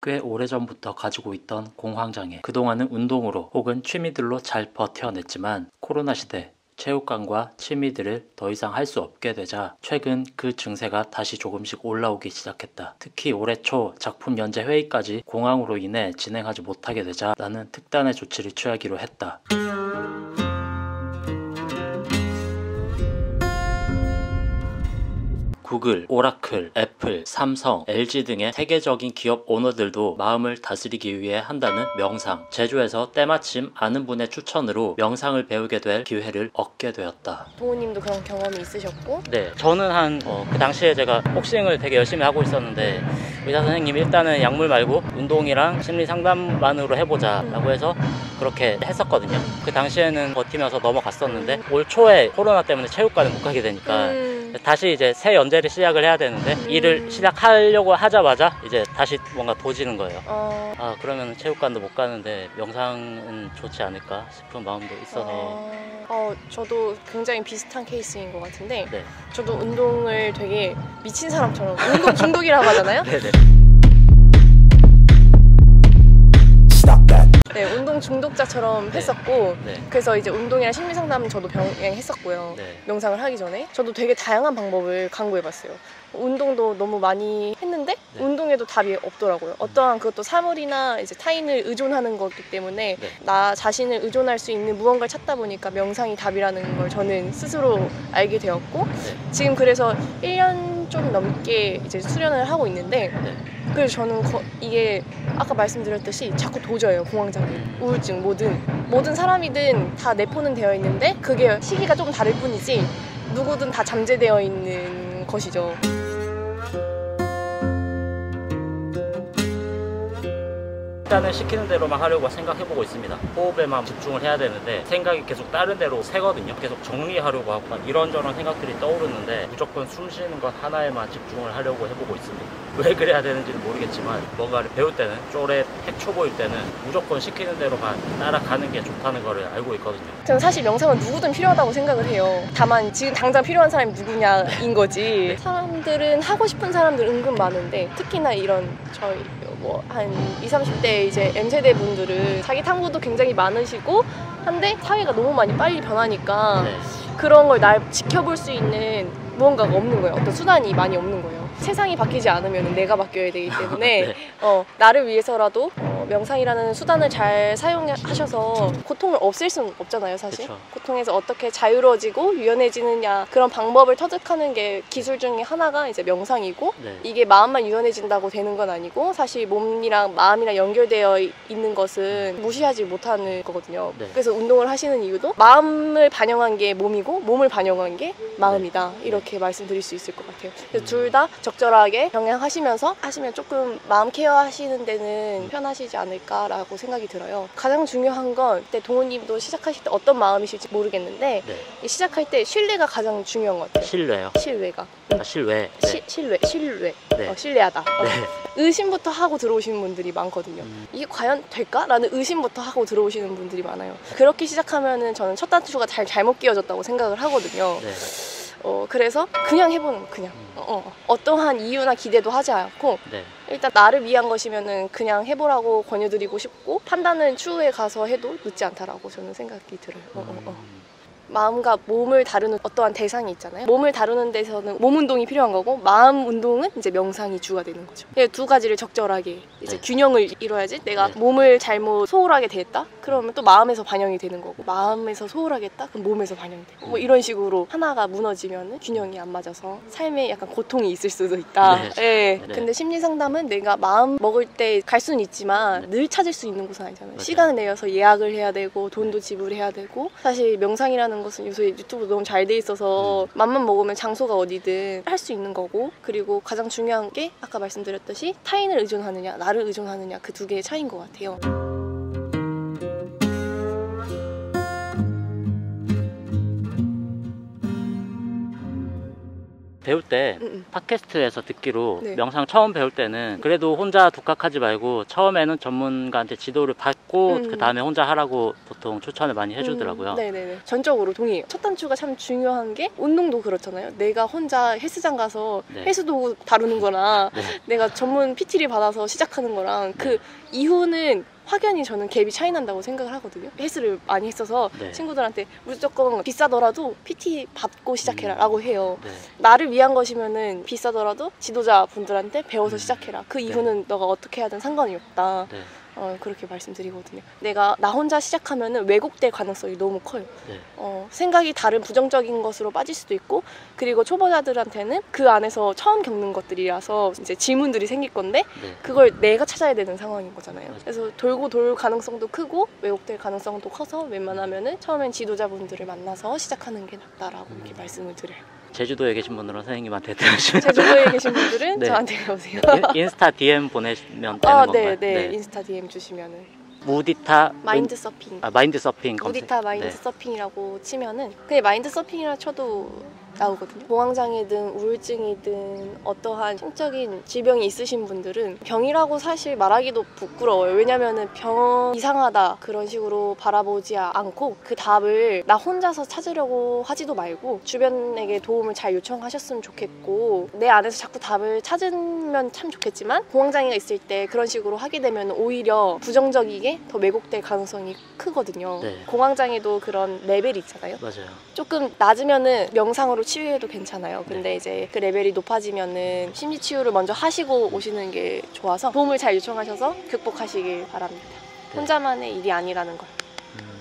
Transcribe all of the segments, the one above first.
꽤 오래전부터 가지고 있던 공황장애, 그동안은 운동으로 혹은 취미들로 잘 버텨냈지만 코로나 시대 체육관과 취미들을 더 이상 할 수 없게 되자 최근 그 증세가 다시 조금씩 올라오기 시작했다. 특히 올해 초 작품 연재 회의까지 공황으로 인해 진행하지 못하게 되자 나는 특단의 조치를 취하기로 했다. 구글, 오라클, 애플, 삼성, LG 등의 세계적인 기업 오너들도 마음을 다스리기 위해 한다는 명상. 제주에서 때마침 아는 분의 추천으로 명상을 배우게 될 기회를 얻게 되었다. 도우님도 그런 경험이 있으셨고? 네, 저는 그 당시에 제가 복싱을 되게 열심히 하고 있었는데 의사 선생님이 일단은 약물 말고 운동이랑 심리 상담만으로 해보자 라고 해서 그렇게 했었거든요. 그 당시에는 버티면서 넘어갔었는데 올 초에 코로나 때문에 체육관을 못 가게 되니까 다시 이제 새 연재를 시작을 해야 되는데 일을 시작하려고 하자마자 이제 다시 뭔가 도지는 거예요. 아, 그러면 체육관도 못 가는데 명상은 좋지 않을까 싶은 마음도 있어서. 저도 굉장히 비슷한 케이스인 것 같은데 네. 저도 운동을 되게 미친 사람처럼 운동 중독이라고 하잖아요. 네네. 네, 운동 중독자처럼 했었고 네. 그래서 이제 운동이랑 심리 상담은 저도 병행했었고요. 네. 명상을 하기 전에 저도 되게 다양한 방법을 강구해봤어요. 운동도 너무 많이 했는데 네. 운동에도 답이 없더라고요. 어떠한 그것도 사물이나 이제 타인을 의존하는 거기 때문에 네. 나 자신을 의존할 수 있는 무언가를 찾다 보니까 명상이 답이라는 걸 저는 스스로 알게 되었고 네. 지금 그래서 1년 좀 넘게 이제 수련을 하고 있는데 네. 그래서 저는 이게 아까 말씀드렸듯이 자꾸 도져요. 공황장애, 우울증, 모든 사람이든 다 내포는 되어 있는데 그게 시기가 조금 다를 뿐이지 누구든 다 잠재되어 있는 것이죠. 일단은 시키는 대로만 하려고 생각해보고 있습니다. 호흡에만 집중을 해야 되는데 생각이 계속 다른 데로 새거든요. 계속 정리하려고 하고 이런저런 생각들이 떠오르는데 무조건 숨 쉬는 것 하나에만 집중을 하려고 해보고 있습니다. 왜 그래야 되는지는 모르겠지만 뭔가를 배울 때는 쪼래 핵 초보일 때는 무조건 시키는 대로만 따라가는 게 좋다는 거를 알고 있거든요. 저는 사실 명상은 누구든 필요하다고 생각을 해요. 다만 지금 당장 필요한 사람이 누구냐인 거지. 사람들은 하고 싶은 사람들 은근 많은데 특히나 이런 저희 한 20, 30대 이제 M세대 분들은 자기 탐구도 굉장히 많으시고 한데 사회가 너무 많이 빨리 변하니까 네. 그런 걸 날 지켜볼 수 있는 무언가가 없는 거예요. 어떤 수단이 많이 없는 거예요. 세상이 바뀌지 않으면 내가 바뀌어야 되기 때문에 네. 나를 위해서라도 명상이라는 수단을 잘 사용하셔서 고통을 없앨 수는 없잖아요, 사실. 그쵸. 고통에서 어떻게 자유로워지고 유연해지느냐 그런 방법을 터득하는 게 기술 중에 하나가 이제 명상이고 네. 이게 마음만 유연해진다고 되는 건 아니고 사실 몸이랑 마음이랑 연결되어 있는 것은 무시하지 못하는 거거든요. 네. 그래서 운동을 하시는 이유도 마음을 반영한 게 몸이고 몸을 반영한 게 마음이다. 이렇게 말씀드릴 수 있을 것 같아요. 그래서 둘 다 적절하게 병행하시면서 하시면 조금 마음 케어 하시는 데는 편하시지 않을까라고 생각이 들어요. 가장 중요한 건 그때 동호님도 시작하실 때 어떤 마음이실지 모르겠는데 네. 시작할 때 신뢰가 가장 중요한 것 같아요. 실외요. 신뢰가. 실외. 네. 신뢰. 네. 신뢰하다. 네. 의심부터 하고 들어오시는 분들이 많거든요. 이게 과연 될까? 라는 의심부터 하고 들어오시는 분들이 많아요. 그렇게 시작하면은 저는 첫 단추가 잘못 끼워졌다고 생각을 하거든요. 네. 그래서 그냥 해보는 그냥 어떠한 이유나 기대도 하지 않고 네. 일단 나를 위한 것이면은 그냥 해보라고 권유드리고 싶고 판단은 추후에 가서 해도 늦지 않다라고 저는 생각이 들어요. 마음과 몸을 다루는 어떠한 대상이 있잖아요. 몸을 다루는 데서는 몸 운동이 필요한 거고 마음 운동은 이제 명상이 주가 되는 거죠. 두 가지를 적절하게 이제 네. 균형을 이뤄야지 내가 네. 몸을 잘못 소홀하게 됐다? 그러면 또 마음에서 반영이 되는 거고 마음에서 소홀하게 했다? 그럼 몸에서 반영이 되고 뭐 이런 식으로 하나가 무너지면 균형이 안 맞아서 삶에 약간 고통이 있을 수도 있다. 네. 네. 네. 근데 심리 상담은 내가 마음 먹을 때 갈 수는 있지만 늘 찾을 수 있는 곳은 아니잖아요. 맞아요. 시간을 내어서 예약을 해야 되고 돈도 지불해야 되고 사실 명상이라는 것은 요새 유튜브 너무 잘 돼 있어서 맘만 먹으면 장소가 어디든 할 수 있는 거고 그리고 가장 중요한 게 아까 말씀드렸듯이 타인을 의존하느냐 나를 의존하느냐 그 두 개의 차이인 것 같아요. 배울 때 팟캐스트에서 듣기로 네. 명상 처음 배울 때는 그래도 혼자 독학하지 말고 처음에는 전문가한테 지도를 받고 그 다음에 혼자 하라고 보통 추천을 많이 해주더라고요. 네네네. 전적으로 동의해요. 첫 단추가 참 중요한 게 운동도 그렇잖아요. 내가 혼자 헬스장 가서 네. 헬스도구 다루는 거나 네. 내가 전문 PT를 받아서 시작하는 거랑 그 이후는 확연히 저는 갭이 차이 난다고 생각을 하거든요. 헬스를 많이 했어서 네. 친구들한테 무조건 비싸더라도 PT 받고 시작해라 라고 해요. 네. 나를 위한 것이면은 비싸더라도 지도자분들한테 배워서 시작해라. 그 이후는 너가 어떻게 하든 상관이 없다. 네. 그렇게 말씀드리거든요. 내가 나 혼자 시작하면은 왜곡될 가능성이 너무 커요. 네. 생각이 다른 부정적인 것으로 빠질 수도 있고, 그리고 초보자들한테는 그 안에서 처음 겪는 것들이라서 이제 질문들이 생길 건데 네. 그걸 내가 찾아야 되는 상황인 거잖아요. 맞아요. 그래서 돌고 돌 가능성도 크고 왜곡될 가능성도 커서 웬만하면은 처음엔 지도자분들을 만나서 시작하는 게 낫다라고 이렇게 말씀을 드려요. 제주도에 계신 분들은 선생님한테 들으시면 제주도에 계신 분들은 네. 저한테 오세요. 인스타 DM 보내시면 되는 건가요? 네. 인스타 DM 주시면은 무디타 마인드 서핑. 마인드 서핑 검색. 무디타 마인드 서핑이라고 치면은 그냥 마인드 서핑이라 쳐도 나오거든요. 공황장애든 우울증이든 어떠한 심적인 질병이 있으신 분들은 병이라고 사실 말하기도 부끄러워요. 왜냐면은 병 이상하다 그런 식으로 바라보지 않고 그 답을 나 혼자서 찾으려고 하지도 말고 주변에게 도움을 잘 요청하셨으면 좋겠고, 내 안에서 자꾸 답을 찾으면 참 좋겠지만 공황장애가 있을 때 그런 식으로 하게 되면 오히려 부정적이게 더 왜곡될 가능성이 크거든요. 네. 공황장애도 그런 레벨이 있잖아요. 맞아요. 조금 낮으면은 명상으로 치유해도 괜찮아요. 근데 이제 그 레벨이 높아지면은 심리 치유를 먼저 하시고 오시는 게 좋아서 도움을 잘 요청하셔서 극복하시길 바랍니다. 혼자만의 일이 아니라는 걸.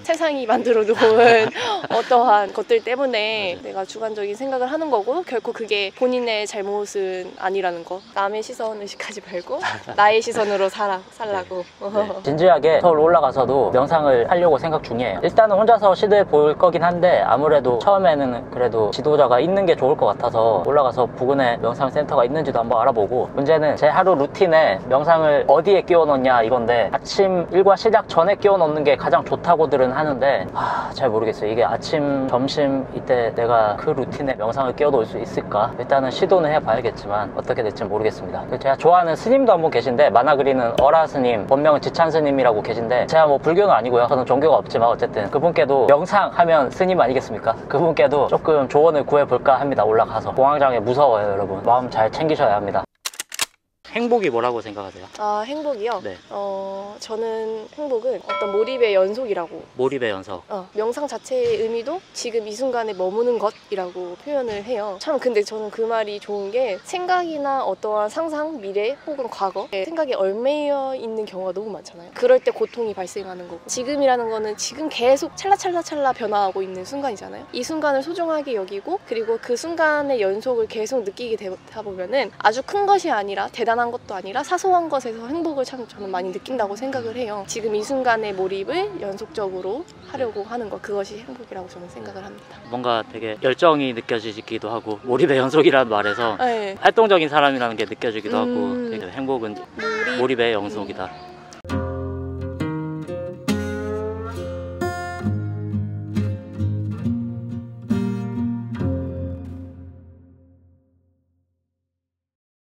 세상이 만들어 놓은 어떠한 것들 때문에 내가 주관적인 생각을 하는 거고, 결코 그게 본인의 잘못은 아니라는 거. 남의 시선 의식하지 말고 나의 시선으로 살라고. 네. 진지하게 서울 올라가서도 명상을 하려고 생각 중이에요. 일단은 혼자서 시도해 볼 거긴 한데 아무래도 처음에는 그래도 지도자가 있는 게 좋을 것 같아서 올라가서 부근에 명상센터가 있는지도 한번 알아보고, 문제는 제 하루 루틴에 명상을 어디에 끼워 넣냐 이건데, 아침 일과 시작 전에 끼워 넣는 게 가장 좋다고들은 하는데 잘 모르겠어요. 이게 아침, 점심 이때 내가 그 루틴에 명상을 끼워 넣을 수 있을까? 일단은 시도는 해봐야겠지만 어떻게 될지 모르겠습니다. 제가 좋아하는 스님도 한 분 계신데, 만화 그리는 어라 스님, 본명은 지찬 스님이라고 계신데, 제가 뭐 불교는 아니고요. 저는 종교가 없지만 어쨌든 그분께도 명상하면 스님 아니겠습니까? 그분께도 조금 조언을 구해볼까 합니다. 올라가서. 공황장애 무서워요, 여러분. 마음 잘 챙기셔야 합니다. 행복이 뭐라고 생각하세요? 행복이요? 네. 저는 행복은 어떤 몰입의 연속이라고. 몰입의 연속. 명상 자체의 의미도 지금 이 순간에 머무는 것이라고 표현을 해요. 참 근데 저는 그 말이 좋은 게, 생각이나 어떠한 상상, 미래 혹은 과거 생각에 얽매여 있는 경우가 너무 많잖아요. 그럴 때 고통이 발생하는 거고, 지금이라는 거는 지금 계속 찰나찰나찰나 변화하고 있는 순간이잖아요. 이 순간을 소중하게 여기고, 그리고 그 순간의 연속을 계속 느끼게 되다 보면은 아주 큰 것이 아니라 대단한 것도 아니라 사소한 것에서 행복을 참 저는 많이 느낀다고 생각을 해요. 지금 이 순간의 몰입을 연속적으로 하려고 하는 것, 그것이 행복이라고 저는 생각을 합니다. 뭔가 되게 열정이 느껴지기도 하고, 몰입의 연속이라는 말에서 네. 활동적인 사람이라는 게 느껴지기도 하고, 되게 행복은 몰입의 연속이다.